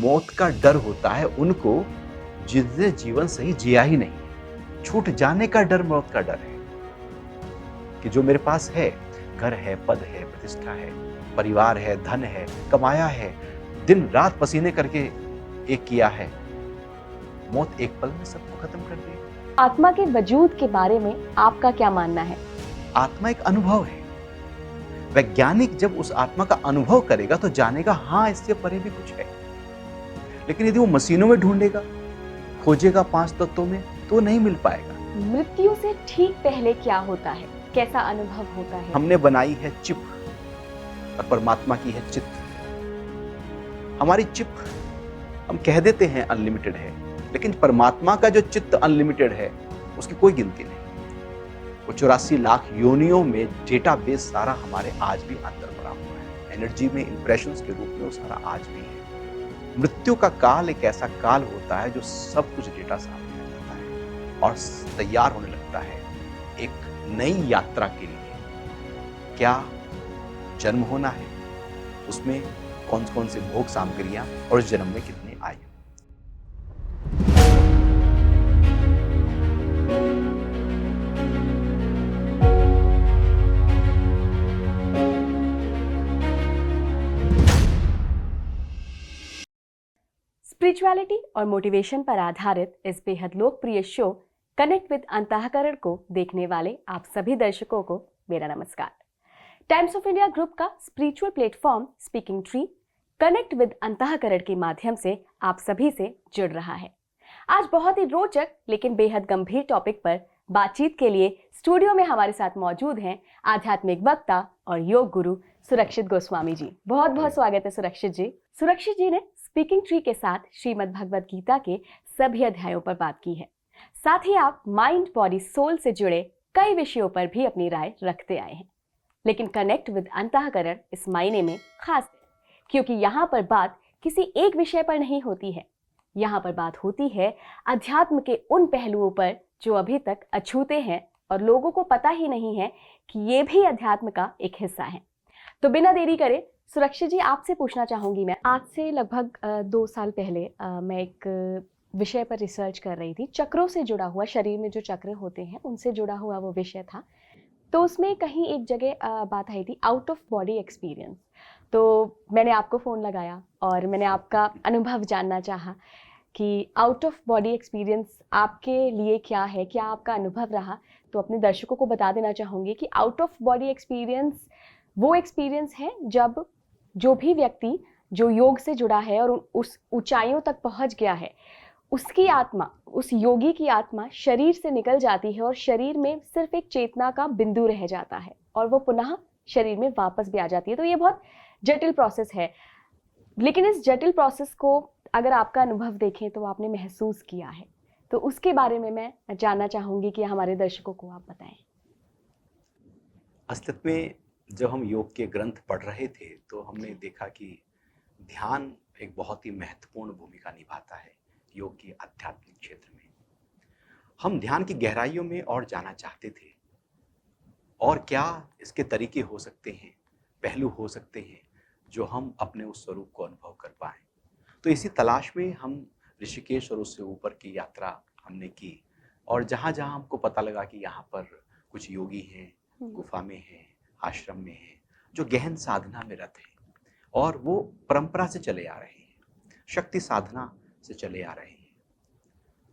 मौत का डर होता है उनको जिनसे जीवन सही जिया ही नहीं। छूट जाने का डर मौत का डर है कि जो मेरे पास है, घर है, पद है, प्रतिष्ठा है, परिवार है, धन है, कमाया है, दिन रात पसीने करके एक किया है, मौत एक पल में सबको खत्म कर दे। आत्मा के वजूद के बारे में आपका क्या मानना है? आत्मा एक अनुभव है। वैज्ञानिक जब उस आत्मा का अनुभव करेगा तो जानेगा हाँ इससे परे भी कुछ है। लेकिन यदि वो मशीनों में ढूंढेगा, खोजेगा 5 तत्वों में, तो नहीं मिल पाएगा। मृत्यु से ठीक पहले क्या होता है? कैसा अनुभव होता है? हमने बनाई है चिप और परमात्मा की है चित्त। हमारी चिप हम कह देते हैं अनलिमिटेड है, लेकिन परमात्मा का जो चित्त अनलिमिटेड है उसकी कोई गिनती नहीं। वो 84 लाख योनियों में डेटाबेस सारा हमारे आज भी अंदर पड़ा हुआ है। एनर्जी में इंप्रेशंस के रूप में वो सारा आज भी है। मृत्यु का काल एक ऐसा काल होता है जो सब कुछ डेटा सामने आ जाता है और तैयार होने लगता है एक नई यात्रा के लिए। क्या जन्म होना है, उसमें कौन कौन से भोग सामग्रियां और इस जन्म में कितनी आयु। स्पिरिचुअलिटी और मोटिवेशन पर आधारित इस बेहद लोकप्रिय शो कनेक्ट विद अंतःकरण को देखने वाले आप सभी दर्शकों को मेरा नमस्कार। टाइम्स ऑफ इंडिया ग्रुप का spiritual platform speaking tree connect with अंतःकरण के माध्यम से आप सभी से जुड़ रहा है। आज बहुत ही रोचक लेकिन बेहद गंभीर टॉपिक पर बातचीत के लिए स्टूडियो में हमारे साथ मौजूद हैं आध्यात्मिक वक्ता और योग गुरु सुरक्षित गोस्वामी जी। बहुत बहुत स्वागत है सुरक्षित जी। सुरक्षित जी ने स्पीकिंग ट्री के साथ श्रीमद् भगवद गीता के सभी अध्यायों पर बात की है। साथ ही आप माइंड बॉडी सोल से जुड़े कई विषयों पर भी अपनी राय रखते आए हैं। लेकिन कनेक्ट विद अंतःकरण इस मायने में खास है क्योंकि यहाँ पर बात किसी एक विषय पर नहीं होती है। यहाँ पर बात होती है अध्यात्म के उन पहलुओं पर जो अभी तक अछूते हैं और लोगों को पता ही नहीं है कि ये भी अध्यात्म का एक हिस्सा है। तो बिना देरी करे सुरक्षित जी आपसे पूछना चाहूंगी मैं, आज से लगभग 2 साल पहले मैं एक विषय पर रिसर्च कर रही थी। चक्रों से जुड़ा हुआ, शरीर में जो चक्र होते हैं उनसे जुड़ा हुआ वो विषय था। तो उसमें कहीं एक जगह बात आई थी आउट ऑफ बॉडी एक्सपीरियंस। तो मैंने आपको फ़ोन लगाया और मैंने आपका अनुभव जानना चाहा कि आउट ऑफ बॉडी एक्सपीरियंस आपके लिए क्या है, क्या आपका अनुभव रहा। तो अपने दर्शकों को बता देना चाहूँगी कि आउट ऑफ बॉडी एक्सपीरियंस वो एक्सपीरियंस है जब जो भी व्यक्ति जो योग से जुड़ा है और उस ऊंचाइयों तक पहुंच गया है, उसकी आत्मा, उस योगी की आत्मा शरीर से निकल जाती है और शरीर में सिर्फ एक चेतना का बिंदु रह जाता है और वो पुनः शरीर में वापस भी आ जाती है। तो ये बहुत जटिल प्रोसेस है, लेकिन इस जटिल प्रोसेस को अगर आपका अनुभव देखें तो आपने महसूस किया है, तो उसके बारे में मैं जानना चाहूँगी कि हमारे दर्शकों को आप बताएं। अस्तित्व में जब हम योग के ग्रंथ पढ़ रहे थे तो हमने देखा कि ध्यान एक बहुत ही महत्वपूर्ण भूमिका निभाता है योग के आध्यात्मिक क्षेत्र में। हम ध्यान की गहराइयों में और जाना चाहते थे और क्या इसके तरीके हो सकते हैं, पहलू हो सकते हैं जो हम अपने उस स्वरूप को अनुभव कर पाएं। तो इसी तलाश में हम ऋषिकेश और उससे ऊपर की यात्रा हमने की और जहाँ जहाँ हमको पता लगा कि यहाँ पर कुछ योगी हैं, गुफा में हैं, आश्रम में हैं, जो गहन साधना में रत हैं और वो परंपरा से चले आ रहे हैं, शक्ति साधना से चले आ रहे हैं।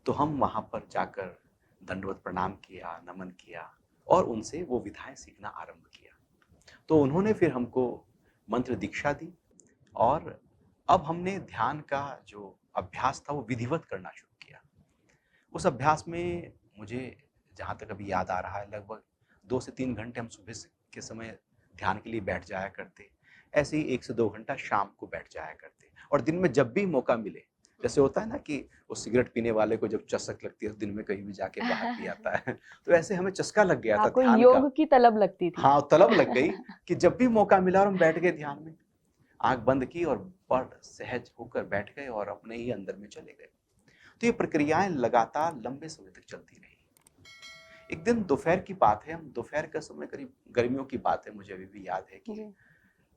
तो हम वहाँ पर जाकर दंडवत प्रणाम किया, नमन किया और उनसे वो विधाएं सीखना आरंभ किया। तो उन्होंने फिर हमको मंत्र दीक्षा दी और अब हमने ध्यान का जो अभ्यास था वो विधिवत करना शुरू किया। उस अभ्यास में मुझे जहाँ तक अभी याद आ रहा है लगभग 2 से 3 घंटे हम सुबह के समय ध्यान के लिए बैठ जाया करते। ऐसे ही 1 से 2 घंटा शाम को बैठ जाया करते और दिन में जब भी मौका मिले, जैसे होता है ना कि वो सिगरेट पीने वाले को जब चस्क लगती है दिन में कहीं भी जाके बाहर पी आता है, तो ऐसे हमें चस्का लग गया था आपको ध्यान योग का। की तलब लगती थी? हाँ, तलब लग गई कि जब भी मौका मिला और हम बैठ गए ध्यान में, आंख बंद की और बड़ सहज होकर बैठ गए और अपने ही अंदर में चले गए। तो ये प्रक्रियाएं लगातार लंबे समय तक चलती रही। एक दिन दोपहर की बात है, हम दोपहर का समय, करीब गर्मियों की बात है, मुझे अभी भी याद है कि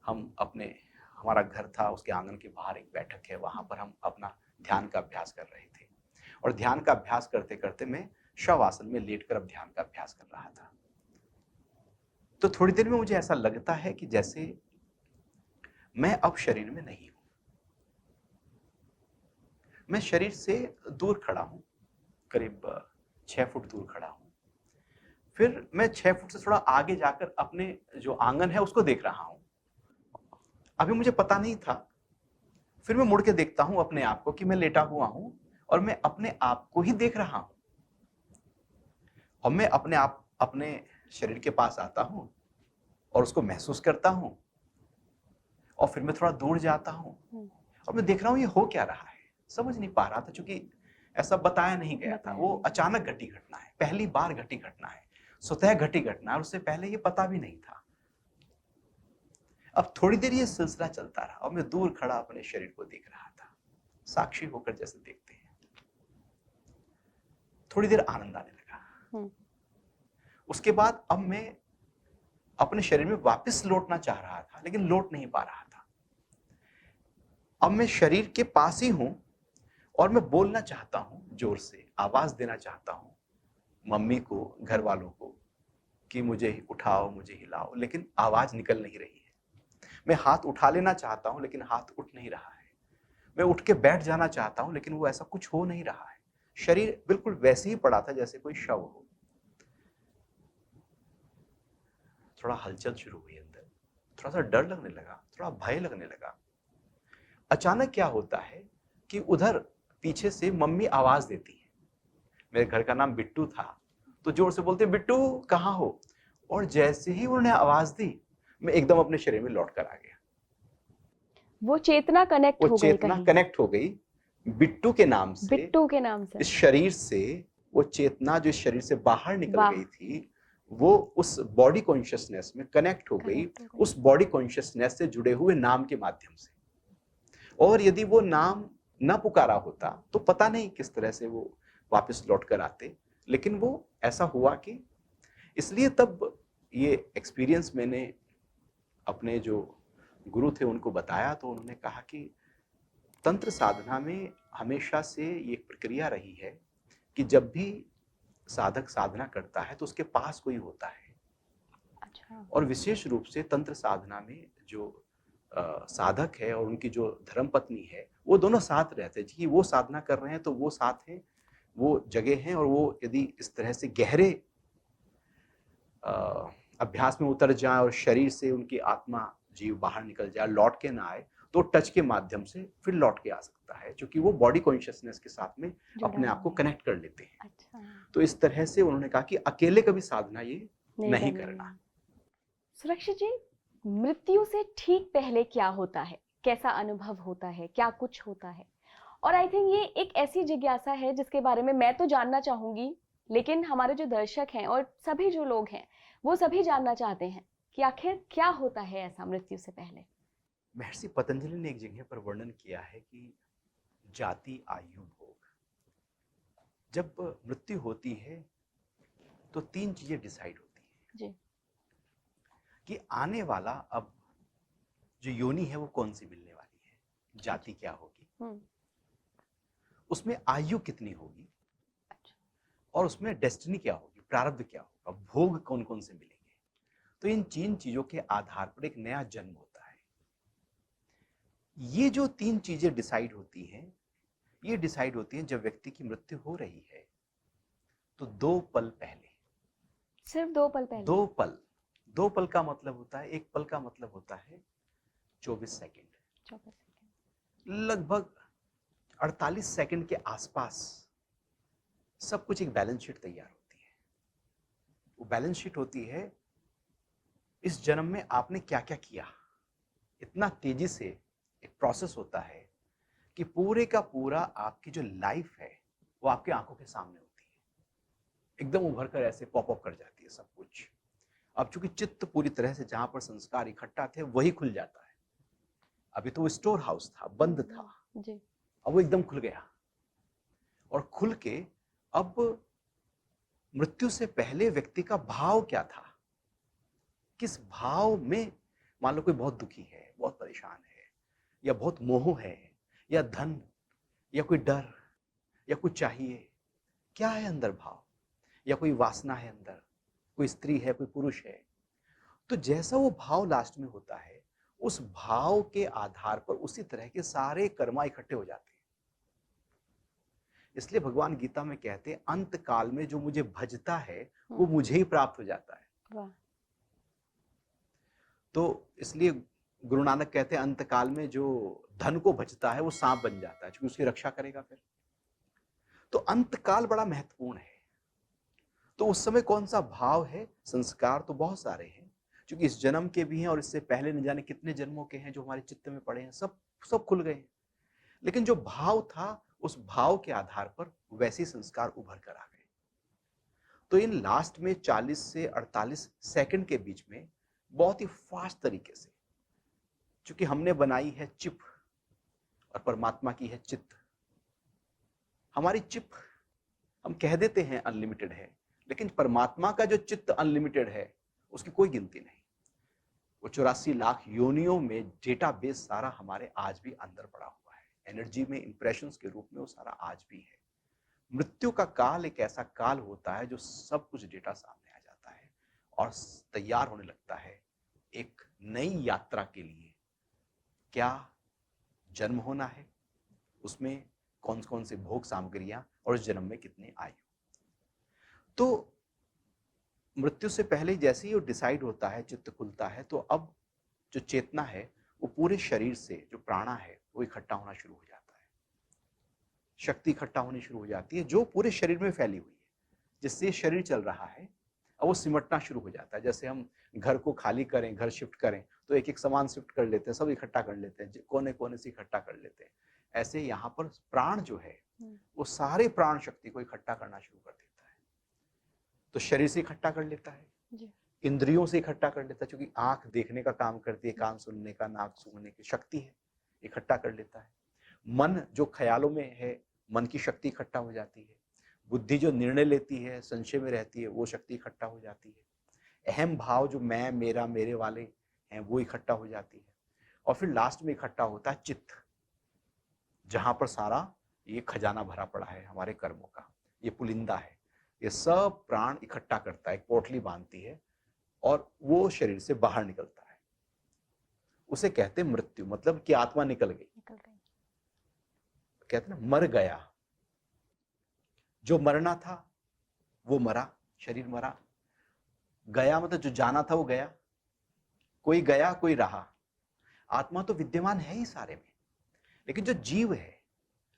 हम अपने हमारा घर था, उसके आंगन के बाहर एक बैठक है, वहां पर हम अपना ध्यान का अभ्यास कर रहे थे। और ध्यान का अभ्यास करते करते मैं शव आसन में लेटकर अब ध्यान का अभ्यास कर रहा था। तो थोड़ी देर में मुझे ऐसा लगता है कि जैसे मैं अब शरीर में नहीं हूं, मैं शरीर से दूर खड़ा हूं, करीब 6 फुट दूर खड़ा हूं। फिर मैं 6 फुट से थोड़ा आगे जाकर अपने जो आंगन है उसको देख रहा हूं। अभी मुझे पता नहीं था। फिर मैं मुड़ के देखता हूं अपने आप को कि मैं लेटा हुआ हूं और मैं अपने आप को ही देख रहा हूं। और मैं अपने शरीर के पास आता हूं और उसको महसूस करता हूं। और फिर मैं थोड़ा दूर जाता हूं और मैं देख रहा हूं ये हो क्या रहा है। समझ नहीं पा रहा था, क्योंकि ऐसा बताया नहीं गया था। वो अचानक घटी घटना है, पहली बार घटी घटना है, स्वतः घटी घटना है, और उससे पहले ये पता भी नहीं था। अब थोड़ी देर ये सिलसिला चलता रहा और मैं दूर खड़ा अपने शरीर को देख रहा था, साक्षी होकर जैसे देखते हैं। थोड़ी देर आनंद आने लगा। उसके बाद अब मैं अपने शरीर में वापस लौटना चाह रहा था, लेकिन लौट नहीं पा रहा था। अब मैं शरीर के पास ही हूं और मैं बोलना चाहता हूं, जोर से आवाज देना चाहता हूं मम्मी को, घर वालों को, कि मुझे उठाओ, मुझे हिलाओ, लेकिन आवाज निकल नहीं रही है। मैं हाथ उठा लेना चाहता हूं, लेकिन हाथ उठ नहीं रहा है। मैं उठ के बैठ जाना चाहता हूं, लेकिन वो ऐसा कुछ हो नहीं रहा है। शरीर बिल्कुल वैसे ही पड़ा था जैसे कोई शव हो। थोड़ा हलचल शुरू हुई अंदर, थोड़ा सा डर लगने लगा, थोड़ा भय लगने लगा। अचानक क्या होता है कि उधर पीछे से मम्मी आवाज देती है। मेरे घर का नाम बिट्टू था, तो जोर से बोलते, बिट्टू कहाँ हो? और जैसे ही उन्होंने आवाज दी, मैं एकदम अपने शरीर में लौट कर आ गया। वो चेतना कनेक्ट हो गई, कहीं कनेक्ट हो गई बिट्टू के नाम से। बिट्टू के नाम से इस शरीर से वो चेतना जो इस शरीर से बाहर निकल गई थी, वो उस बॉडी कॉन्शियसनेस में कनेक्ट हो गई, उस बॉडी कॉन्शियसनेस से जुड़े हुए नाम के माध्यम से। और यदि वो नाम न पुकारा होता तो पता नहीं किस तरह से वो वापस लौट कर आते, लेकिन वो ऐसा हुआ कि इसलिए तब ये एक्सपीरियंस मैंने अपने जो गुरु थे उनको बताया, तो उन्होंने कहा कि तंत्र साधना में हमेशा से ये प्रक्रिया रही है कि जब भी साधक साधना करता है तो उसके पास कोई होता है। अच्छा। और विशेष रूप से तंत्र साधना में जो साधक है और उनकी जो धर्मपत्नी है, वो दोनों साथ रहते हैं कि वो साधना कर रहे हैं तो वो साथ हैं, वो जगह हैं। और वो यदि इस तरह से गहरे अभ्यास में उतर जाए और शरीर से उनकी आत्मा जीव बाहर निकल जाए, लौट के ना आए, तो टच के माध्यम से फिर लौट के आ सकता है, क्योंकि वो बॉडी कॉन्शियसनेस के साथ में अपने आप को कनेक्ट कर लेते हैं। अच्छा। तो इस तरह से उन्होंने कहा कि अकेले कभी साधना ये नहीं करना। सुरक्षित जी, मृत्यु से ठीक पहले क्या होता है, कैसा अनुभव होता है, क्या कुछ होता है? और आई थिंक ये एक ऐसी जिज्ञासा है जिसके बारे में मैं तो जानना चाहूंगी, लेकिन हमारे जो दर्शक हैं और सभी जो लोग हैं वो सभी जानना चाहते हैं कि आखिर क्या होता है ऐसा मृत्यु से पहले। महर्षि पतंजलि ने एक जगह पर वर्णन किया है कि जाति, आयु, भोग। जब मृत्यु होती है तो 3 चीजें डिसाइड होती हैं जी, कि आने वाला अब जो योनि है वो कौन सी मिलने वाली है, जाति क्या होगी, उसमें आयु कितनी होगी, और उसमें डेस्टिनी क्या होगी, प्रारब्ध क्या होगा, भोग कौन कौन से मिलेंगे। तो इन 3 चीजों के आधार पर एक नया जन्म होता है। ये जो 3 चीजें डिसाइड होती हैं, ये डिसाइड होती हैं जब व्यक्ति की मृत्यु हो रही है तो 2 पल पहले। सिर्फ 2 पल पहले? 2 पल। 2 पल का मतलब होता है, एक पल का मतलब होता है 24 सेकंड। 24 सेकंड, लगभग 48 सेकंड के आसपास सब कुछ एक बैलेंस शीट तैयार होती है। वो बैलेंस शीट होती है इस जन्म में आपने क्या क्या किया। इतना तेजी से एक प्रोसेस होता है कि पूरे का पूरा आपकी जो लाइफ है वो आपकी आंखों के सामने होती है, एकदम उभर कर ऐसे पॉप अप कर जाती है सब कुछ। अब चूंकि चित्त पूरी तरह से जहां पर संस्कार इकट्ठा थे वही खुल जाता है। अभी तो वो स्टोर हाउस था, बंद था जी। अब वो एकदम खुल गया, और खुल के अब मृत्यु से पहले व्यक्ति का भाव क्या था, किस भाव में, मान लो कोई बहुत दुखी है, बहुत परेशान है, या बहुत मोह है, या धन, या कोई डर, या कुछ चाहिए, क्या है अंदर भाव, या कोई वासना है अंदर, कोई स्त्री है, कोई पुरुष है, तो जैसा वो भाव लास्ट में होता है, उस भाव के आधार पर उसी तरह के सारे कर्मा इकट्ठे हो जाते हैं। इसलिए भगवान गीता में कहते हैं, अंत काल में जो मुझे भजता है वो मुझे ही प्राप्त हो जाता है। वाह। तो इसलिए गुरु नानक कहते हैं, अंत काल में जो धन को भजता है वो सांप बन जाता है, क्योंकि उसकी रक्षा करेगा फिर। तो अंत काल बड़ा महत्वपूर्ण है। तो उस समय कौन सा भाव है? संस्कार तो बहुत सारे हैं, क्योंकि इस जन्म के भी हैं और इससे पहले न जाने कितने जन्मों के हैं जो हमारे चित्त में पड़े हैं, सब खुल गए हैं। लेकिन जो भाव था, उस भाव के आधार पर वैसे संस्कार उभर कर आ गए। तो इन लास्ट में 40 से 48 सेकंड के बीच में बहुत ही फास्ट तरीके से, क्योंकि हमने बनाई है चिप और परमात्मा की है चित्त। हमारी चिप हम कह देते हैं अनलिमिटेड है, लेकिन परमात्मा का जो चित्त अनलिमिटेड है उसकी कोई गिनती नहीं। वो 84 लाख योनियों में डेटाबेस सारा हमारे आज भी अंदर पड़ा हुआ है, एनर्जी में, इंप्रेशंस के रूप में वो सारा आज भी है। मृत्यु का काल एक ऐसा काल होता है जो सब कुछ डेटा सामने आ जाता है और तैयार होने लगता है एक नई यात्रा के लिए। क्या जन्म होना है, उसमें कौन कौन से भोग सामग्रियां, और उस जन्म में कितने आयु। तो मृत्यु से पहले जैसे ही वो डिसाइड होता है, चित्त खुलता है, तो अब जो चेतना है वो पूरे शरीर से, जो प्राणा है वो इकट्ठा होना शुरू हो जाता है, शक्ति इकट्ठा होनी शुरू हो जाती है जो पूरे शरीर में फैली हुई है, जिससे शरीर चल रहा है। अब वो सिमटना शुरू हो जाता है। जैसे हम घर को खाली करें, घर शिफ्ट करें, तो एक एक सामान शिफ्ट कर लेते हैं, सब इकट्ठा कर लेते हैं, कोने कोने से इकट्ठा कर लेते हैं। ऐसे यहाँ पर प्राण जो है वो सारे प्राण शक्ति को इकट्ठा करना शुरू कर देता है। तो शरीर से इकट्ठा कर लेता है, इंद्रियों से इकट्ठा कर लेता है, क्योंकि आंख देखने का काम करती है, कान सुनने का, नाक सूंघने की शक्ति है, इकट्ठा कर लेता है। मन जो ख्यालों में है, मन की शक्ति इकट्ठा हो जाती है। बुद्धि जो निर्णय लेती है, संशय में रहती है, वो शक्ति इकट्ठा हो जाती है। अहम भाव जो मैं, मेरा, मेरे वाले हैं, वो इकट्ठा हो जाती है। और फिर लास्ट में इकट्ठा होता है चित्त, जहां पर सारा ये खजाना भरा पड़ा है हमारे कर्मों का, ये पुलिंदा है, ये सब प्राण इकट्ठा करता है, एक पोटली बांधती है और वो शरीर से बाहर निकलता है। उसे कहते हैं मृत्यु, मतलब कि आत्मा निकल गई। कहते हैं ना, मर गया। जो मरना था वो मरा, शरीर मरा। गया मतलब जो जाना था वो गया, कोई गया कोई रहा। आत्मा तो विद्यमान है ही सारे में, लेकिन जो जीव है,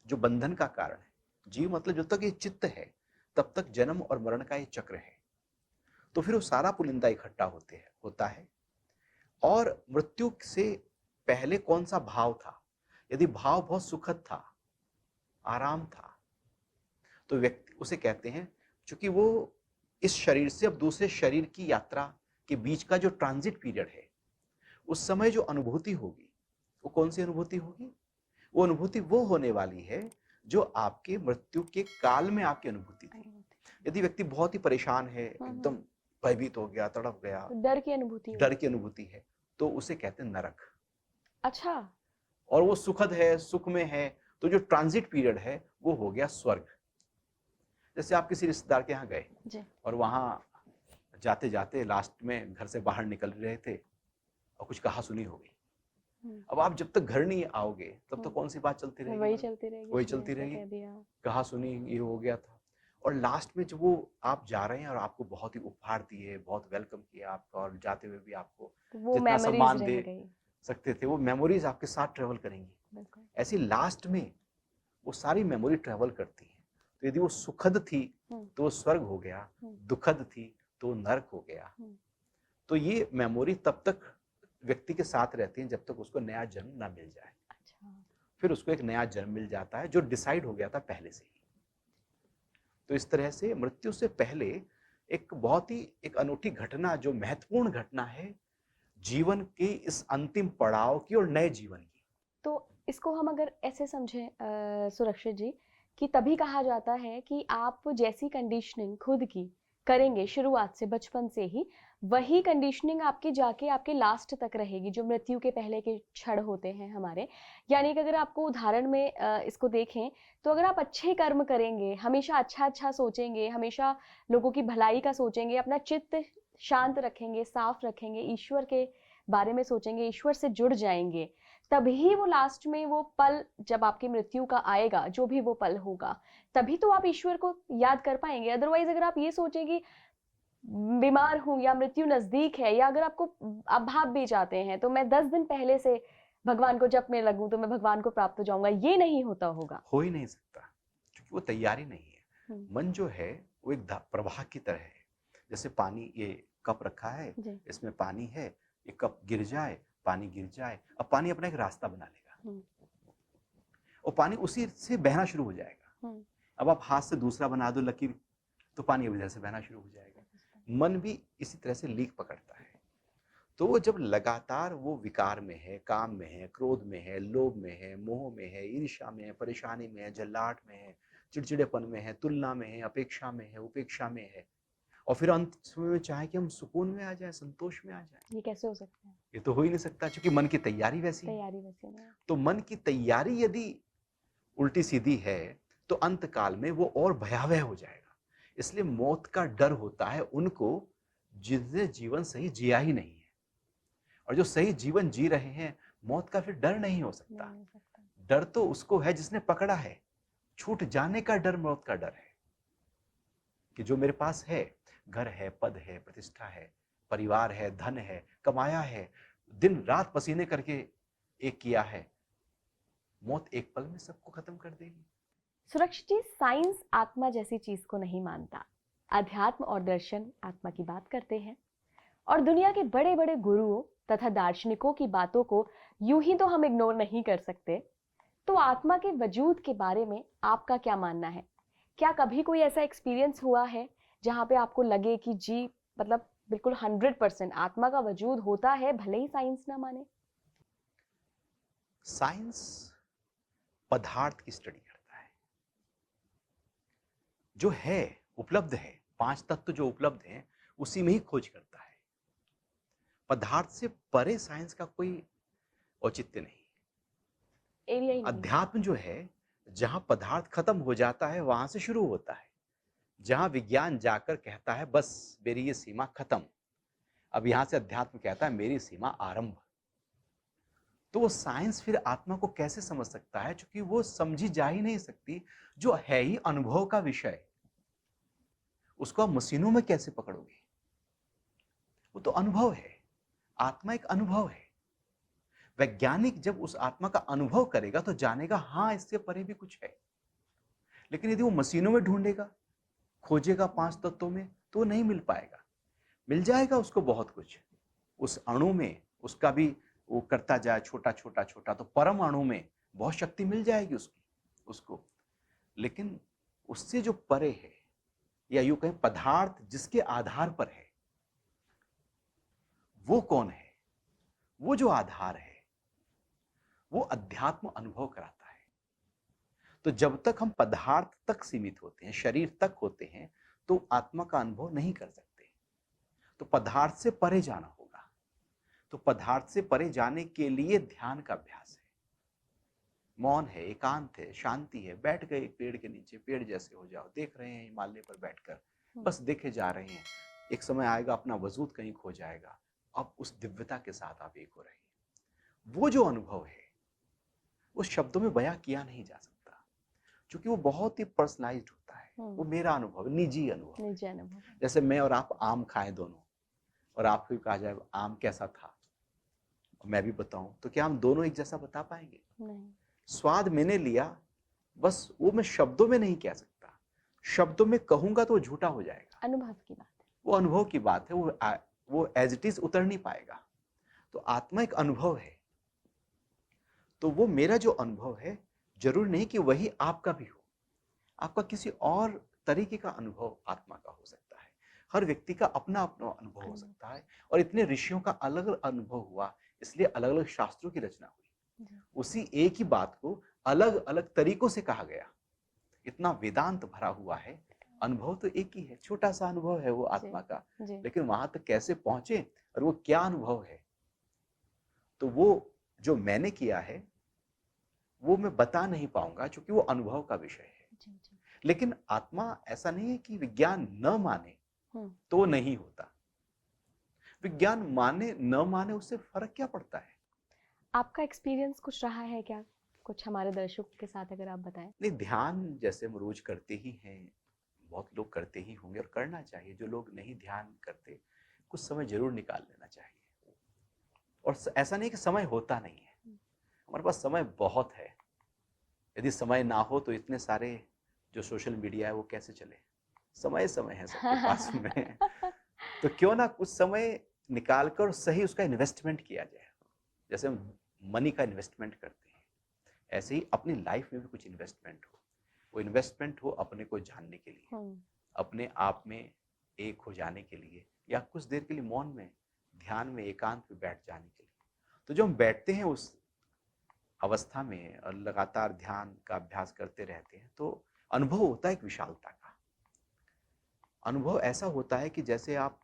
जो बंधन का कारण है, जीव मतलब जब तक ये चित्त है तब तक जन्म और मरण का ये चक्र है। तो फिर वो सारा पुलिंदा इकट्ठा होता है। और मृत्यु से पहले कौन सा भाव था? यदि भाव बहुत सुखद था, आराम था, तो व्यक्ति उसे कहते हैं, क्योंकि वो इस शरीर से अब दूसरे शरीर की यात्रा के बीच का जो ट्रांजिट पीरियड है, उस समय जो अनुभूति होगी वो कौन सी अनुभूति होगी? वो अनुभूति वो होने वाली है जो आपके मृत्यु के काल में आपकी अनुभूति थी। यदि व्यक्ति बहुत ही परेशान है, एकदम भयभीत हो गया, तड़प गया, डर की अनुभूति है, तो उसे कहते हैं नरक। अच्छा। और वो सुखद है, सुख में है, तो जो ट्रांजिट पीरियड है वो हो गया स्वर्ग। जैसे आप किसी रिश्तेदार के यहाँ गए और वहां जाते जाते लास्ट में घर से बाहर निकल रहे थे और कुछ कहा सुनी हो गई। अब आप जब तक घर नहीं आओगे तब तक कौन सी बात चलती रहेगी? वही चलती रहेगी, कहा सुनी ये हो गया था। और लास्ट में जब वो आप जा रहे हैं और आपको बहुत ही उपहार दिए, बहुत वेलकम किया आपका, और जाते हुए भी आपको जितना सम्मान दे सकते थे वो मेमोरीज आपके साथ ट्रेवल करेंगी। ऐसी लास्ट में वो सारी मेमोरी ट्रेवल करती है। तो यदि वो सुखद थी तो वो स्वर्ग हो गया, दुखद थी तो नरक हो गया। तो ये मेमोरी तब तक व्यक्ति के साथ रहती है जब तक उसको नया जन्म ना मिल जाए। फिर उसको एक नया जन्म मिल जाता है जो डिसाइड हो गया था पहले से ही। तो इस तरह से मृत्यु से पहले एक बहुत ही एक अनूठी घटना, जो महत्वपूर्ण घटना है जीवन के इस अंतिम पड़ाव की और नए जीवन की। तो इसको हम अगर ऐसे समझें सुरक्षित जी, कि तभी कहा जाता है कि आप जैसी कंडीशनिंग खुद की करेंगे शुरुआत से, बचपन से ही, वही कंडीशनिंग आपकी जाके आपके लास्ट तक रहेगी, जो मृत्यु के पहले के क्षण होते हैं हमारे। यानी कि अगर आपको उदाहरण में इसको देखें, तो अगर आप अच्छे कर्म करेंगे, हमेशा अच्छा-अच्छा सोचेंगे, हमेशा लोगों की भलाई का सोचेंगे, अपना चित्त शांत रखेंगे, साफ रखेंगे, ईश्वर के बारे में सोचेंगे, ईश्वर से जुड़ जाएंगे, तभी वो लास्ट में वो पल जब आपकी मृत्यु का आएगा, जो भी वो पल होगा, तभी तो आप ईश्वर को याद कर पाएंगे। अदरवाइज अगर आप ये सोचें कि बीमार हूं या मृत्यु नजदीक है, या अगर आपको आप भाग भी जाते हैं तो मैं 10 दिन पहले से भगवान को जप में लगूं तो मैं भगवान को प्राप्त हो जाऊंगा, ये नहीं होता होगा। हो ही नहीं सकता, क्योंकि वो तैयारी नहीं है। हम्म। मन जो है वो एक प्रवाह की तरह है। जैसे पानी, ये कप रखा है, जी। इसमें पानी है, ये कप गिर जाए, पानी गिर जाए, अब पानी अपना एक रास्ता बना लेगा और पानी उसी से बहना शुरू हो जाएगा। अब आप हाथ से दूसरा बना दो लकीर, तो पानी अब इधर से बहना शुरू हो जाएगा। मन भी इसी तरह से लीक पकड़ता है। तो वो जब लगातार वो विकार में है, काम में है, क्रोध में है, लोभ में है, मोह में है, ईर्ष्या में है, परेशानी में है, जल्लाहट में है, चिड़चिड़ेपन में है, तुलना में है, अपेक्षा में है, उपेक्षा में है, और फिर अंत में चाहे कि हम सुकून में आ जाए, संतोष में आ जाए, ये कैसे हो सकता है? ये तो हो ही नहीं सकता, क्योंकि मन की तैयारी वैसी है। नहीं। तो मन की तैयारी यदि उल्टी सीधी है तो अंत काल में वो और भयावह हो जाएगा। इसलिए मौत का डर होता है उनको जिनने जीवन सही जिया ही नहीं है, और जो सही जीवन जी रहे हैं, मौत का फिर डर नहीं हो सकता। डर तो उसको है जिसने पकड़ा है। छूट जाने का डर मौत का डर है, कि जो मेरे पास है, घर है, पद है, प्रतिष्ठा है, परिवार है, धन है, कमाया है, दिन रात पसीने करके एक किया है, मौत एक पल में सबको खत्म कर देगी। सुरक्षित जी, साइंस आत्मा जैसी चीज को नहीं मानता। अध्यात्म और दर्शन आत्मा की बात करते हैं, और दुनिया के बड़े बड़े गुरुओं तथा दार्शनिकों की बातों को यूं ही तो हम इग्नोर नहीं कर सकते। तो आत्मा के वजूद के बारे में आपका क्या मानना है? क्या कभी कोई ऐसा एक्सपीरियंस हुआ है जहां पे आपको लगे कि जी, मतलब बिल्कुल 100% आत्मा का वजूद होता है, भले ही साइंस ना माने? साइंस पदार्थ की स्टडी करता है, जो है उपलब्ध है, 5 तत्व जो उपलब्ध हैं उसी में ही खोज करता है। पदार्थ से परे साइंस का कोई औचित्य नहीं। एरिया ही नहीं। अध्यात्म जो है, जहां पदार्थ खत्म हो जाता है वहां से शुरू होता है, जहां विज्ञान जाकर कहता है बस मेरी ये सीमा खत्म, अब यहां से अध्यात्म कहता है मेरी सीमा आरंभ। तो वो साइंस फिर आत्मा को कैसे समझ सकता है, क्योंकि वो समझी जा ही नहीं सकती, जो है ही अनुभव का विषय। उसको आप मशीनों में कैसे पकड़ोगे? वो तो अनुभव है। आत्मा एक अनुभव है। वैज्ञानिक जब उस आत्मा का अनुभव करेगा तो जानेगा हाँ, इससे परे भी कुछ है। लेकिन यदि वो मशीनों में ढूंढेगा, खोजेगा 5 तत्वों में, तो वो नहीं मिल पाएगा। मिल जाएगा उसको बहुत कुछ, उस अणु में उसका भी वो करता जाए छोटा छोटा छोटा, तो परम अणु में बहुत शक्ति मिल जाएगी उसको। लेकिन उससे जो परे है, या यूं कहें पदार्थ जिसके आधार पर है, वो कौन है? वो जो आधार है वो अध्यात्म अनुभव कराता है। तो जब तक हम पदार्थ तक सीमित होते हैं, शरीर तक होते हैं, तो आत्मा का अनुभव नहीं कर सकते। तो पदार्थ से परे जाना होगा। तो पदार्थ से परे जाने के लिए ध्यान का अभ्यास है, मौन है, एकांत है, शांति है। बैठ गए एक पेड़ के नीचे, पेड़ जैसे हो जाओ, देख रहे हैं हिमालय पर बैठकर, बस देखे जा रहे हैं। एक समय आएगा अपना वजूद कहीं खो जाएगा, अब उस दिव्यता के साथ आप एक हो रहे हैं। वो जो अनुभव है उस शब्दों में बयां किया नहीं जा सकता, क्योंकि वो बहुत ही पर्सनलाइज्ड होता है। वो मेरा अनुभव, निजी अनुभव। जैसे मैं और आप आम खाएं दोनों, और आपको कहा जाए आम कैसा था, और मैं भी बताऊं, तो क्या हम दोनों एक जैसा बता पाएंगे? नहीं। स्वाद मैंने लिया, बस वो मैं शब्दों में नहीं कह सकता। शब्दों में कहूंगा तो वो झूठा हो जाएगा। अनुभव की बात है, वो अनुभव की बात है, वो एज इट इज उतर नहीं पाएगा। तो आत्मा एक अनुभव है। तो वो मेरा जो अनुभव है, जरूर नहीं कि वही आपका भी हो। आपका किसी और तरीके का अनुभव आत्मा का हो सकता है। हर व्यक्ति का अपना अपना अनुभव हो सकता है, और इतने ऋषियों का अलग अलग अनुभव हुआ, इसलिए अलग अलग शास्त्रों की रचना हुई। उसी एक ही बात को अलग अलग तरीकों से कहा गया। इतना वेदांत भरा हुआ है, अनुभव तो एक ही है, छोटा सा अनुभव है वो जी, आत्मा का, जी, लेकिन वहां तक कैसे पहुंचे और वो क्या अनुभव है, तो वो जो मैंने किया है वो मैं बता नहीं पाऊंगा, क्योंकि वो अनुभव का विषय है। जी, जी। लेकिन आत्मा ऐसा नहीं है कि विज्ञान न माने हम्म, तो नहीं होता। विज्ञान माने न माने उससे फर्क क्या पड़ता है। आपका एक्सपीरियंस कुछ रहा है क्या? कुछ हमारे दर्शकों के साथ अगर आप बताएं। नहीं, ध्यान जैसे हम रोज करते ही हैं, बहुत लोग करते ही होंगे और करना चाहिए। जो लोग नहीं ध्यान करते, कुछ समय जरूर निकाल लेना चाहिए। और ऐसा नहीं कि समय होता नहीं है, हमारे पास समय बहुत है। यदि समय ना हो तो इतने सारे जो सोशल मीडिया है वो कैसे चले। समय समय है सबके पास में। तो क्यों ना कुछ समय निकाल कर सही उसका इन्वेस्टमेंट किया जाए। जैसे हम मनी का इन्वेस्टमेंट करते हैं, ऐसे ही अपनी लाइफ में भी कुछ इन्वेस्टमेंट हो। वो इन्वेस्टमेंट हो अपने को जानने के लिए, हम्म, अपने आप में एक हो जाने के लिए, या कुछ देर के लिए मौन में ध्यान में एकांत में बैठ जाने के लिए। तो जो हम बैठते हैं उस अवस्था में और लगातार ध्यान का अभ्यास करते रहते हैं, तो अनुभव होता है एक विशालता का। अनुभव ऐसा होता है कि जैसे आप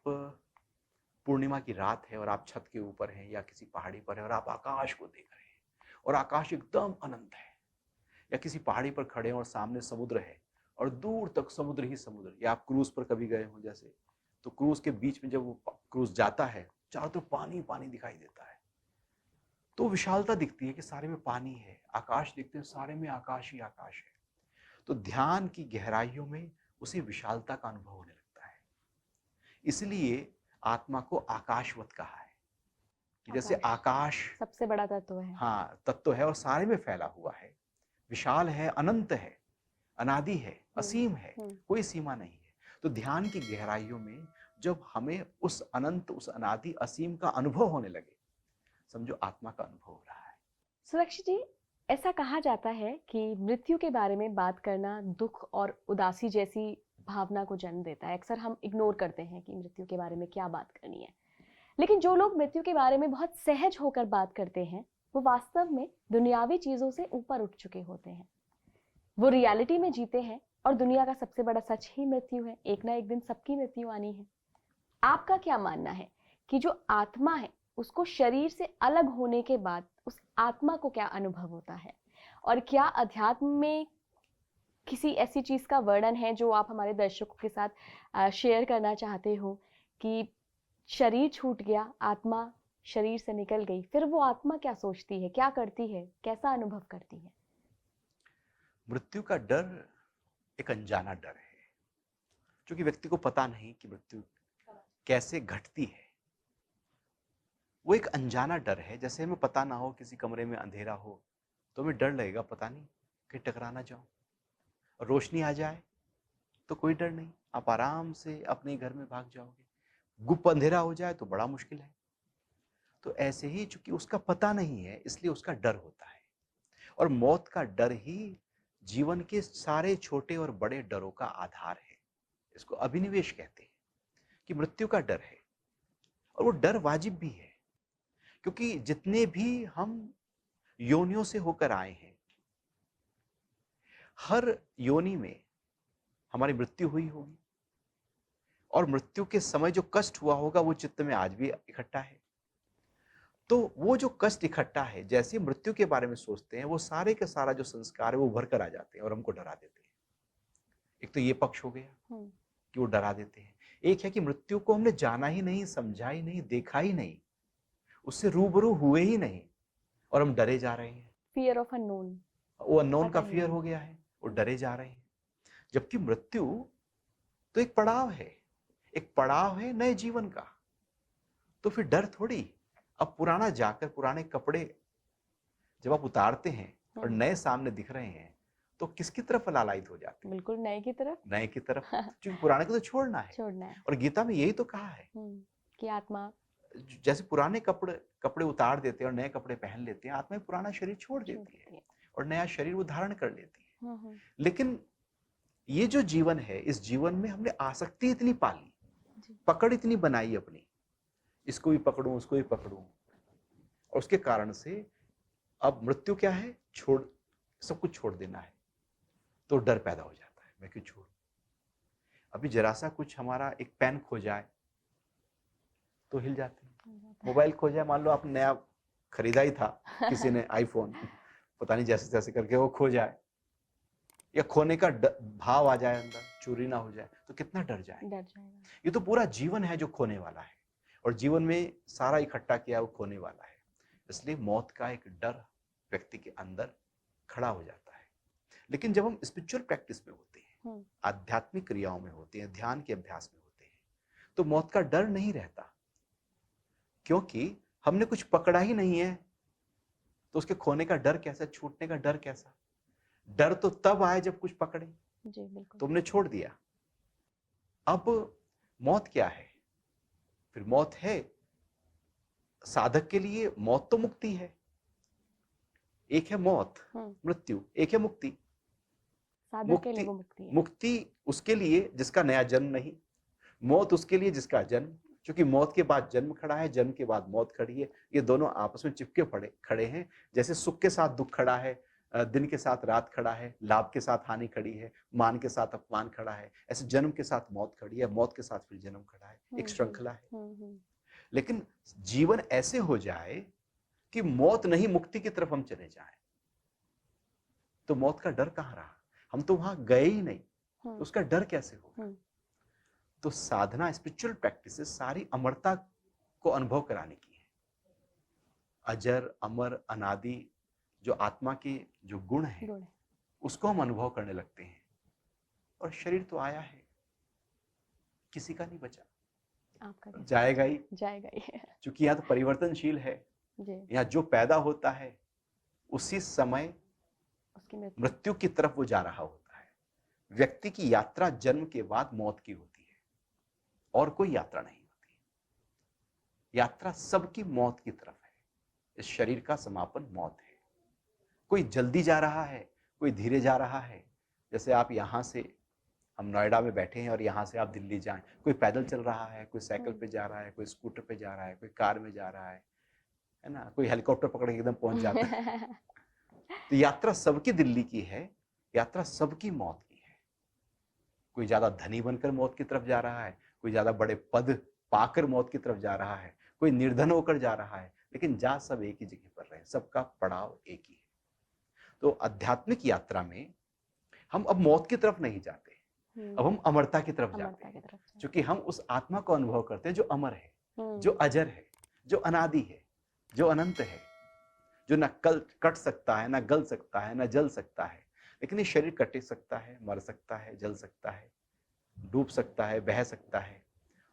पूर्णिमा की रात है और आप छत के ऊपर हैं या किसी पहाड़ी पर हैं और आप आकाश को देख रहे हैं और आकाश एकदम अनंत है, या किसी पहाड़ी पर खड़े हैं और सामने समुद्र है और दूर तक समुद्र ही समुद्र। या आप क्रूज पर कभी गए हो जैसे, तो क्रूज के बीच में जब वो क्रूज जाता है, चारों तरफ पानी पानी दिखाई देता है, तो विशालता दिखती है कि सारे में पानी है। आकाश देखते हैं, सारे में आकाश ही आकाश है। तो ध्यान की गहराइयों में उसी विशालता का अनुभव होने लगता है। इसलिए आत्मा को आकाशवत कहा है कि जैसे आकाश आकाश, सबसे बड़ा तत्व है। हाँ, तत्व है और सारे में फैला हुआ है, विशाल है, अनंत है, अनादि है, हम्म, असीम है, हम्म। कोई सीमा नहीं है। तो ध्यान की गहराइयों में जब हमें उस अनंत, उस अनादि, असीम का अनुभव होने लगे, समझो आत्मा का अनुभव हो रहा है। सुरक्षित जी, ऐसा कहा जाता है कि मृत्यु के बारे में बात करना दुख और उदासी जैसी भावना को जन्म देता है। अक्सर हम इग्नोर करते हैं कि मृत्यु के बारे में क्या बात करनी है। लेकिन जो लोग मृत्यु के बारे में बहुत सहज होकर बात करते हैं, वो वास्तव में दुनियावी चीजों से ऊपर उठ चुके होते हैं। वो रियलिटी में जीते हैं और दुनिया का सबसे बड़ा सच ही मृत्यु है। एक ना एक दिन सबकी मृत्यु आनी है। आपका क्या मानना है कि जो आत्मा है उसको शरीर से अलग होने के बाद उस आत्मा को क्या अनुभव होता है? और क्या अध्यात्म में किसी ऐसी चीज का वर्णन है जो आप हमारे दर्शकों के साथ शेयर करना चाहते हो कि शरीर छूट गया, आत्मा शरीर से निकल गई, फिर वो आत्मा क्या सोचती है, क्या करती है, कैसा अनुभव करती है? मृत्यु का डर एक अनजाना डर है, क्योंकि व्यक्ति को पता नहीं कि मृत्यु कैसे घटती है। वो एक अनजाना डर है। जैसे हमें पता ना हो, किसी कमरे में अंधेरा हो तो हमें डर लगेगा, पता नहीं कहीं टकरा ना जाऊं। रोशनी आ जाए तो कोई डर नहीं, आप आराम से अपने घर में भाग जाओगे। गुप्त अंधेरा हो जाए तो बड़ा मुश्किल है। तो ऐसे ही चूंकि उसका पता नहीं है, इसलिए उसका डर होता है। और मौत का डर ही जीवन के सारे छोटे और बड़े डरों का आधार है। इसको अभिनिवेश कहते हैं, कि मृत्यु का डर है। और वो डर वाजिब भी है, क्योंकि जितने भी हम योनियों से होकर आए हैं, हर योनि में हमारी मृत्यु हुई होगी, और मृत्यु के समय जो कष्ट हुआ होगा वो चित्त में आज भी इकट्ठा है। तो वो जो कष्ट इकट्ठा है, जैसे ही मृत्यु के बारे में सोचते हैं, वो सारे का सारा जो संस्कार है वो उभर कर आ जाते हैं और हमको डरा देते हैं। एक तो ये पक्ष हो गया कि वो डरा देते हैं। एक है कि मृत्यु को हमने जाना ही नहीं, समझा ही नहीं, देखा ही नहीं, उससे रूबरू हुए ही नहीं, और हम डरे जा रहे हैं। फियर ऑफ अननोन, वो अननोन का पता ही फियर नहीं। हो गया है, वो डरे जा रहे हैं। जबकि मृत्यु तो एक पड़ाव है, एक पड़ाव है नए जीवन का। तो फिर डर थोड़ी। अब पुराना जाकर, पुराने कपड़े जब आप उतारते हैं और नए सामने दिख रहे हैं, तो किसकी तरफ लालायित हो जाते हैं? बिल्कुल नए की तरफ। नए की तरफ, क्योंकि पुराने को तो छोड़ना है। छोड़ना है। और गीता में यही तो कहा है, कि आत्मा जैसे पुराने कपड़े कपड़े उतार देते हैं और नए कपड़े पहन लेते हैं, आत्मा पुराना शरीर छोड़ देती है और नया शरीर वो धारण कर लेती है। लेकिन ये जो जीवन है, इस जीवन में हमने आसक्ति इतनी पाली, पकड़ इतनी बनाई अपनी, इसको भी पकड़ूं, उसको भी पकड़ूं, और उसके कारण से अब मृत्यु क्या है? सब कुछ छोड़ देना है। तो डर पैदा हो जाता है, मैं क्यों छोड़ूं? अभी जरा सा कुछ हमारा एक पेन खो जाए तो हिल जाते हैं, मोबाइल खो जाए, मान लो आपने नया खरीदा ही था, किसी ने आईफोन, पता नहीं जैसे जैसे करके वो खो जाए या खोने का भाव आ जाए अंदर, चोरी ना हो जाए तो कितना डर जाएगा। ये तो पूरा जीवन है जो खोने वाला है, और जीवन में सारा इकट्ठा किया वो खोने वाला है। इसलिए मौत का एक डर व्यक्ति के अंदर खड़ा हो जाता है। लेकिन जब हम स्पिरिचुअल प्रैक्टिस में होते हैं, आध्यात्मिक क्रियाओं में होते हैं, ध्यान के अभ्यास में होते हैं, तो मौत का डर नहीं रहता, क्योंकि हमने कुछ पकड़ा ही नहीं है, तो उसके खोने का डर कैसा, छूटने का डर कैसा। डर तो तब आए जब कुछ पकड़े, जी बिल्कुल, तुमने छोड़ दिया। अब मौत क्या है? फिर मौत है साधक के लिए, मौत तो मुक्ति है। एक है मौत, मृत्यु, एक है मुक्ति। साधक के लिए वो मुक्ति है। मुक्ति उसके लिए जिसका नया जन्म नहीं, मौत उसके लिए जिसका जन्म, क्योंकि मौत के बाद जन्म खड़ा है, जन्म के बाद मौत खड़ी है। ये दोनों आपस में चिपके खड़े हैं। जैसे सुख के साथ दुख खड़ा है, दिन के साथ रात खड़ा है, लाभ के साथ हानि खड़ी है, मान के साथ अपमान खड़ा है, ऐसे जन्म के साथ मौत खड़ी है, मौत के साथ फिर जन्म खड़ा है, एक श्रृंखला है। लेकिन जीवन ऐसे हो जाए कि मौत नहीं मुक्ति की तरफ हम चले जाएं, तो मौत का डर कहां रहा? हम तो वहां गए ही नहीं, तो उसका डर कैसे होगा? तो साधना, स्पिरिचुअल प्रैक्टिसेस सारी अमरता को अनुभव कराने की है। अजर, अमर, अनादि जो आत्मा के जो गुण है उसको हम अनुभव करने लगते हैं। और शरीर तो आया है, किसी का नहीं बचा, आपका जाएगा ही, क्योंकि यहाँ तो परिवर्तनशील है। यहाँ जो पैदा होता है उसी समय मृत्यु की तरफ वो जा रहा होता है। व्यक्ति की यात्रा जन्म के बाद मौत की होती है, और कोई यात्रा नहीं होती। यात्रा सबकी मौत की तरफ है। इस शरीर का समापन मौत है। कोई जल्दी जा रहा है, कोई धीरे जा रहा है। जैसे आप यहाँ से, हम नोएडा में बैठे हैं और यहाँ से आप दिल्ली जाएं, कोई पैदल चल रहा है, कोई साइकिल पे जा रहा है, कोई स्कूटर पे जा रहा है, कोई कार में जा रहा है ना, कोई हेलीकॉप्टर पकड़ के एकदम पहुंच जाता है। तो यात्रा सबकी दिल्ली की है, यात्रा सबकी मौत की है। कोई ज्यादा धनी बनकर मौत की तरफ जा रहा है, कोई ज्यादा बड़े पद पाकर मौत की तरफ जा रहा है, कोई निर्धन होकर जा रहा है, लेकिन जा सब एक ही जगह पर रहे, सबका पड़ाव एक ही है। तो आध्यात्मिक यात्रा में हम अब मौत की तरफ नहीं जाते, अब हम अमरता की तरफ जाते हैं, क्योंकि हम उस आत्मा को अनुभव करते हैं जो अमर है, जो अजर है, जो अनादि है, जो अनंत है, जो ना कट सकता है, ना गल सकता है, ना जल सकता है। लेकिन ये शरीर कट सकता है, मर सकता है, जल सकता है, डूब सकता है, बह सकता है।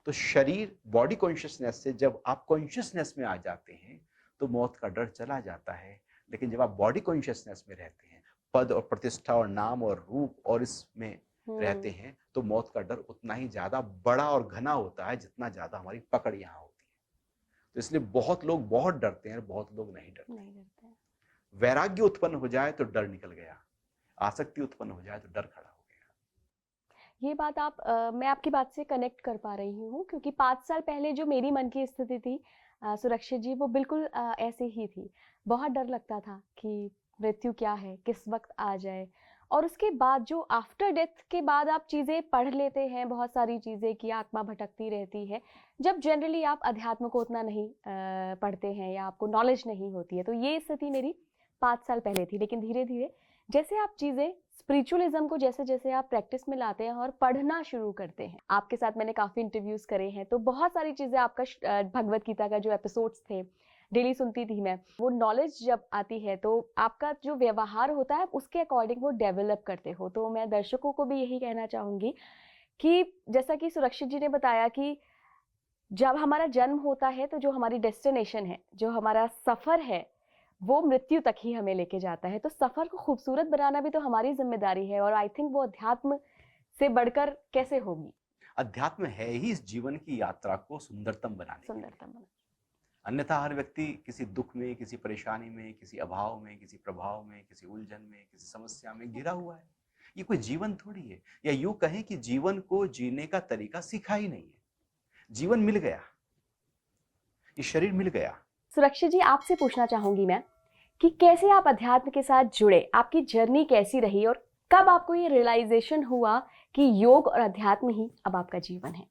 तो शरीर, बॉडी कॉन्शियसनेस से जब आप कॉन्शियसनेस में आ जाते हैं तो मौत का डर चला जाता है। लेकिन जब आप बॉडी कॉन्शियसनेस में रहते हैं, पद और प्रतिष्ठा और नाम और रूप और इसमें रहते हैं, तो मौत का डर उतना ही ज्यादा बड़ा और घना होता है जितना ज्यादा हमारी पकड़ यहाँ होती है। तो इसलिए बहुत लोग बहुत डरते हैं, बहुत लोग नहीं डरते। वैराग्य उत्पन्न हो जाए तो डर निकल गया, आसक्ति उत्पन्न हो जाए तो डर खड़ा हो गया। ये बात मैं आपकी बात से कनेक्ट कर पा रही हूँ, क्योंकि 5 साल पहले जो मेरी मन की स्थिति थी सुरक्षित जी, वो बिल्कुल ऐसे ही थी। बहुत डर लगता था कि मृत्यु क्या है, किस वक्त आ जाए। और उसके बाद जो आफ्टर डेथ के बाद आप चीज़ें पढ़ लेते हैं, बहुत सारी चीज़ें कि आत्मा भटकती रहती है, जब जनरली आप अध्यात्म को उतना नहीं पढ़ते हैं या आपको नॉलेज नहीं होती है। तो ये स्थिति मेरी 5 साल पहले थी। लेकिन धीरे धीरे जैसे आप चीज़ें, स्पिरिचुअलिज्म को जैसे जैसे आप प्रैक्टिस में लाते हैं और पढ़ना शुरू करते हैं, आपके साथ मैंने काफ़ी इंटरव्यूज करे हैं, तो बहुत सारी चीज़ें आपका भगवत गीता का जो एपिसोड्स थे डेली सुनती थी मैं, वो नॉलेज जब आती है तो आपका जो व्यवहार होता है उसके अकॉर्डिंग वो डेवलप करते हो। तो मैं दर्शकों को भी यही कहना चाहूँगी कि जैसा कि सुरक्षित जी ने बताया कि जब हमारा जन्म होता है तो जो हमारी डेस्टिनेशन है, जो हमारा सफ़र है, वो मृत्यु तक ही हमें लेके जाता है। तो सफ़र को खूबसूरत बनाना भी तो हमारी जिम्मेदारी है, और आई थिंक वो अध्यात्म से बढ़कर कैसे होगी। अध्यात्म है ही इस जीवन की यात्रा को सुंदरतम बनाने, अन्यथा हर व्यक्ति किसी दुख में, किसी परेशानी में, किसी अभाव में, किसी प्रभाव में, किसी उलझन में, किसी समस्या में घिरा हुआ है। ये कोई जीवन थोड़ी है, या यूं कहें कि जीवन को जीने का तरीका सीखा ही नहीं है। जीवन मिल गया, ये शरीर मिल गया। सुरक्षित जी, आपसे पूछना चाहूंगी मैं कि कैसे आप अध्यात्म के साथ जुड़े, आपकी जर्नी कैसी रही और कब आपको ये रियलाइजेशन हुआ कि योग और अध्यात्म ही अब आपका जीवन है?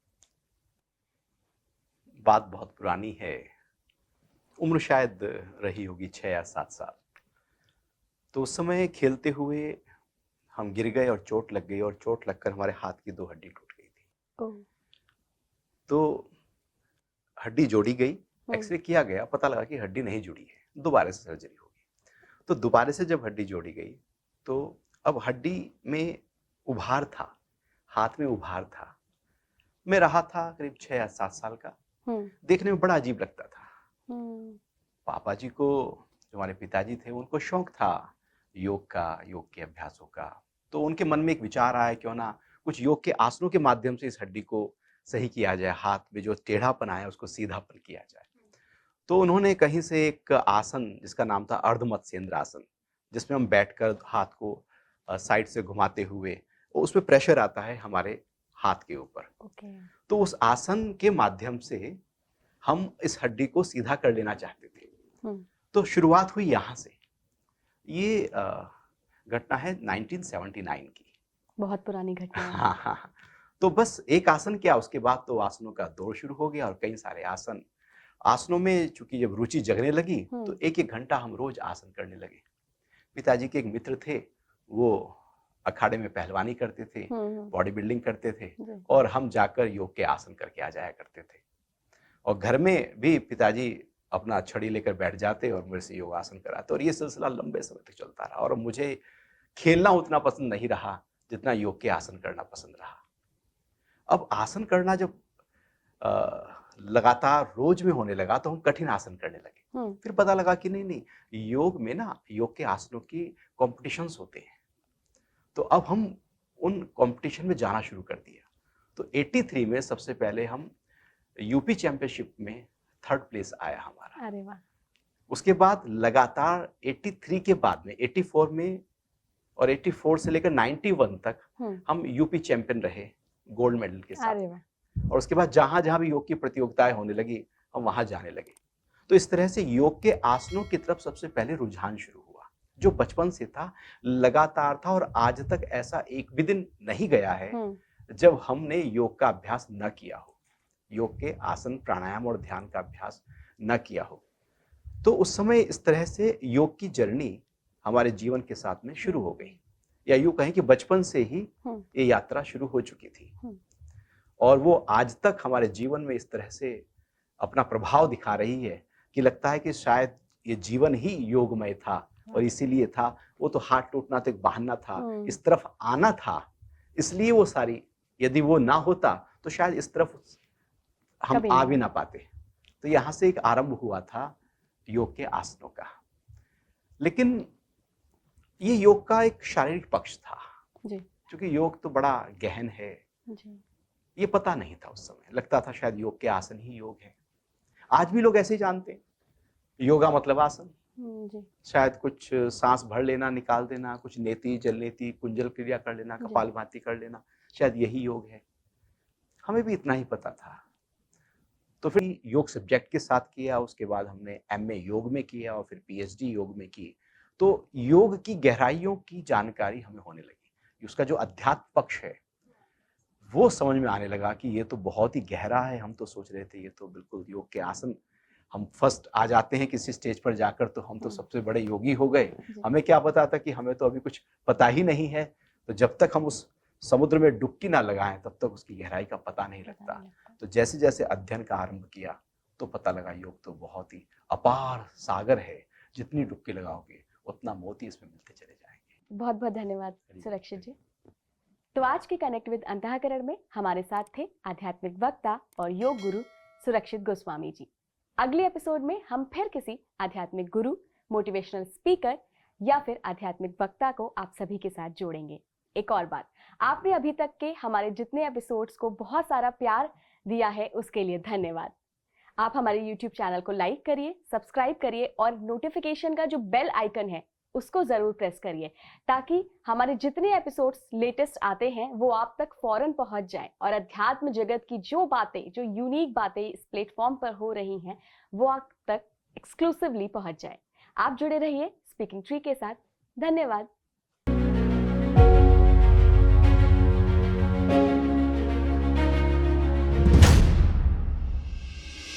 बात बहुत पुरानी है, उम्र शायद रही होगी 6 या 7 साल। तो उस समय खेलते हुए हम गिर गए और चोट लग गई, और चोट लगकर हमारे हाथ की 2 हड्डी टूट गई थी। ओह। तो हड्डी जोड़ी गई, एक्सरे किया गया, पता लगा कि हड्डी नहीं जुड़ी है, दोबारा से सर्जरी होगी। तो दोबारा से जब हड्डी जोड़ी गई तो अब हड्डी में उभार था, हाथ में उभार था। मैं रहा था करीब 6 या 7 साल का। देखने में बड़ा अजीब लगता था। पापा जी को, जो हमारे पिताजी थे, उनको शौक था योग का, योग के अभ्यासों का। तो उनके मन में एक विचार आया, क्यों ना कुछ योग के आसनों के माध्यम से इस हड्डी को सही किया जाए, हाथ में जो टेढ़ापन आया उसको सीधापन किया जाए। तो उन्होंने कहीं से एक आसन जिसका नाम था अर्धमत्स्येंद्र आसन, जिसमें हम बैठकर हाथ को साइड से घुमाते हुए, उसमें प्रेशर आता है हमारे हाथ के ऊपर। तो उस आसन के माध्यम से हम इस हड्डी को सीधा कर लेना चाहते थे। तो शुरुआत हुई यहाँ से। ये घटना है 1979 की। बहुत पुरानी घटना है। हाँ। तो बस एक आसन क्या, उसके बाद तो आसनों का दौर शुरू हो गया और कई सारे आसनों में चूंकि जब रुचि जगने लगी तो 1-1 घंटा हम रोज आसन करने लगे। पिताजी के एक मित्र थे, वो अखाड़े में पहलवानी करते थे, बॉडी बिल्डिंग करते थे, और हम जाकर योग के आसन करके आ जाया करते थे। और घर में भी पिताजी अपना छड़ी लेकर बैठ जाते और मेरे से योगासन कराते, और ये सिलसिला लंबे समय तक चलता रहा। और मुझे खेलना उतना पसंद नहीं रहा जितना योग के आसन करना पसंद रहा। अब आसन करना जब लगातार रोज में होने लगा तो हम कठिन आसन करने लगे। फिर पता लगा कि नहीं, योग में ना, योग के आसनों की कॉम्पिटिशन्स होते हैं। तो अब हम उन कॉम्पिटिशन में जाना शुरू कर दिया। तो 83 में सबसे पहले हम यूपी चैंपियनशिप में 3rd प्लेस आया हमारा। अरे वाह। उसके बाद लगातार 83 के बाद में 84 में, और 84 से लेकर 91 तक हम यूपी चैंपियन रहे गोल्ड मेडल के साथ। अरे वाह। और उसके बाद जहां जहां भी योग की प्रतियोगिताएं होने लगी हम वहां जाने लगे। तो इस तरह से योग के आसनों की तरफ सबसे पहले रुझान शुरू हुआ, जो बचपन से था, लगातार था, और आज तक ऐसा एक भी दिन नहीं गया है जब हमने योग का अभ्यास न किया हो, योग के आसन, प्राणायाम और ध्यान का अभ्यास न किया हो। तो उस समय इस तरह से योग की जर्नी हमारे जीवन के साथ में शुरू हो गई, या यूं कहें कि बचपन से ही ये यात्रा शुरू हो चुकी थी। और वो आज तक हमारे जीवन में इस तरह से अपना प्रभाव दिखा रही है कि लगता है कि शायद ये जीवन ही योगमय था, और इसीलिए था। वो तो हाथ टूटना तो एक बहाना था, इस तरफ आना था, इसलिए वो सारी, यदि वो ना होता तो शायद इस तरफ हम आ भी ना पाते। तो यहाँ से एक आरंभ हुआ था योग के आसनों का। लेकिन ये योग का एक शारीरिक पक्ष था, क्योंकि योग तो बड़ा गहन है, ये पता नहीं था उस समय। लगता था शायद योग के आसन ही योग है। आज भी लोग ऐसे ही जानते हैं, योगा मतलब आसन। शायद कुछ सांस भर लेना, निकाल देना, कुछ नेति, जलनेति, कुंजल क्रिया कर लेना, कपालभाति कर लेना, शायद यही योग है। हमें भी इतना ही पता था। तो फिर योग सब्जेक्ट के साथ किया, उसके बाद हमने MA योग में किया और फिर PhD योग में की। तो योग की गहराइयों की जानकारी हमें होने लगी, उसका जो अध्यात्म पक्ष है वो समझ में आने लगा कि ये तो बहुत ही गहरा है। हम तो सोच रहे थे ये तो बिल्कुल योग के आसन, हम फर्स्ट आ जाते हैं किसी स्टेज पर जाकर तो हम तो सबसे बड़े योगी हो गए। हमें क्या पता था कि हमें तो अभी कुछ पता ही नहीं है। तो जब तक हम उस समुद्र में डुबकी ना लगाएं तब तक उसकी गहराई का पता नहीं लगता। तो जैसे जैसे अध्ययन का आरंभ किया तो पता लगा योग तो बहुत ही अपार सागर है, जितनी डुबकी लगाओगे उतना मोती इसमें मिलते चले जाएंगे। बहुत बहुत धन्यवाद सुरक्षित जी। तो आज के कनेक्ट विद अंतःकरण में हमारे साथ थे आध्यात्मिक वक्ता और योग गुरु सुरक्षित गोस्वामी जी। अगले एपिसोड में हम फिर किसी आध्यात्मिक गुरु, मोटिवेशनल स्पीकर या फिर आध्यात्मिक वक्ता को आप सभी के साथ जोड़ेंगे। एक और बात, आपने अभी तक के हमारे जितने एपिसोड्स को बहुत सारा प्यार दिया है उसके लिए धन्यवाद। आप हमारे YouTube चैनल को लाइक करिए, सब्सक्राइब करिए और नोटिफिकेशन का जो बेल आइकन है उसको जरूर प्रेस करिए, ताकि हमारे जितने एपिसोड्स लेटेस्ट आते हैं वो आप तक फौरन पहुंच जाएं और अध्यात्म जगत की जो बातें, जो यूनिक बातें इस प्लेटफॉर्म पर हो रही हैं वो आप तक एक्सक्लूसिवली पहुंच जाए। आप जुड़े रहिए स्पीकिंग ट्री के साथ। धन्यवाद।